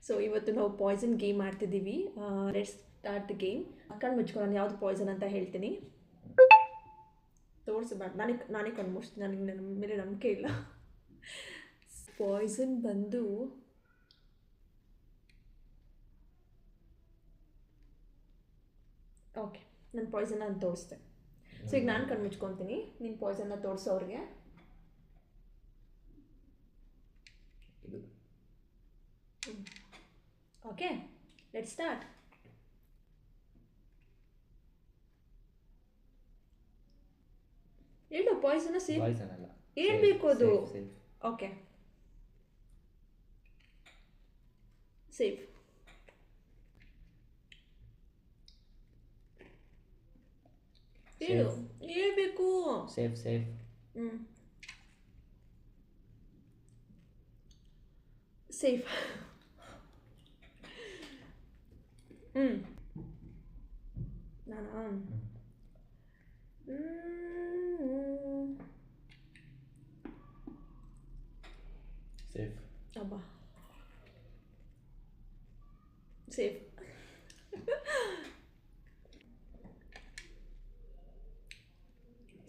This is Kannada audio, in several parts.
ಸೊ ಇವತ್ತು ನಾವು ಪಾಯ್ಸನ್ ಗೇಮ್ ಆಡ್ತಿದ್ದೀವಿ. Let's start the game. ಕಣ್ಣು ಮುಚ್ಕೊಂಡು ನಾನು ಯಾವುದು ಪಾಯ್ಸನ್ ಅಂತ ಹೇಳ್ತೀನಿ. ತೋರಿಸಬಾರ್ದು, ನಾನೇ ಕಣ್ಣು ಮುಚ್ತೀನಿ, ನನಗೆ ನನ್ನ ಮೇಲೆ ನಂಬಿಕೆ ಇಲ್ಲ. ಪಾಯ್ಸನ್ ಬಂದು ಓಕೆ, ನನ್ನ ಪಾಯ್ಸನ್ನ ನಾನು ತೋರಿಸ್ದೆ. ಸೊ ಈಗ ನಾನು ಕಣ್ಣು ಮುಚ್ಕೊತೀನಿ, ನಿನ್ನ ಪಾಯ್ಸನ್ನ ತೋರಿಸೋ ಅವ್ರಿಗೆ. Okay, let's start. ಹೇಳು ಪಾಯ್ಸನ್ನ. ಸೇಫ್ ಹೇಳ್ಬೇಕು ಅದು. Okay, safe. ಹೇಳು, ಹೇಳ್ಬೇಕು. Safe safe. ನಾನಾ ಸೇಫ್. ಅಬ್ಬಾ, ಸೇಫ್.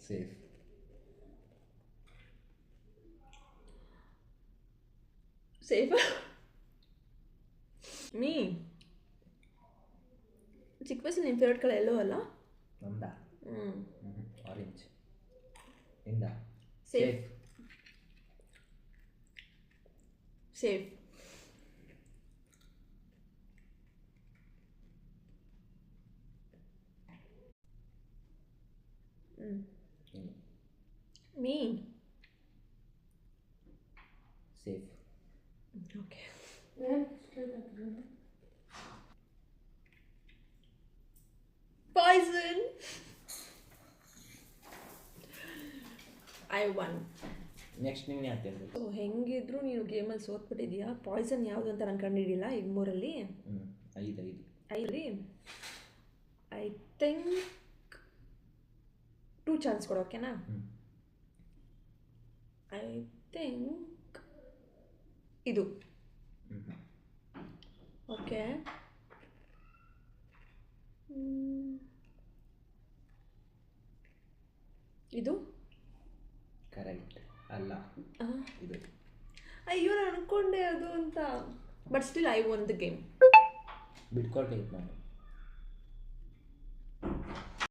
ಸೇಫ್. ಸೇಫ್. ಮೀ ಚಿಕ್ಕ ವಯಸ್ಸಲ್ಲಿ ನಿಮ್ಮ ಫೇವ್ರೆಟ್ ಕಲರ್ ಎಲ್ಲೋ ಅಲ್ಲ? ನಮ್ದ ಆರೆಂಜ್. ಇಂದ safe. Safe. Me safe. Okay. Poison. I won. Next ನೀನು ಯಾಕೆ ಹೇಳ್ಬೇಕು? ಸೊ ಹೆಂಗಿದ್ರು ನೀನು ಗೇಮಲ್ಲಿ ಸೋತ್ಬಿಟ್ಟಿದ್ಯಾ. ಪಾಯ್ಸನ್ ಯಾವುದು ಅಂತ ನಾನು ಕಂಡುಹಿಡಿಯಿಲ್ಲ. ಈಗ 3ರಲ್ಲಿ 5ರಲ್ಲಿ ಐ ಥಿಂಕ್ 2 ಚಾನ್ಸ್ ಕೊಡು. ಓಕೆನಾ? ಐ ಥಿಂಕ್ ಇದು. ಓಕೆ, ಇದು ಕರೆಕ್ಟ್ ಅಲ್ಲ. ಇದು ಅಯ್ಯೋ, ನಾನು ಅನ್ಕೊಂಡೆ ಅದು ಅಂತ. But still I won the game. ಬಿಟ್ಕೊಟ್ಟೆ ಇದು ನಾನು.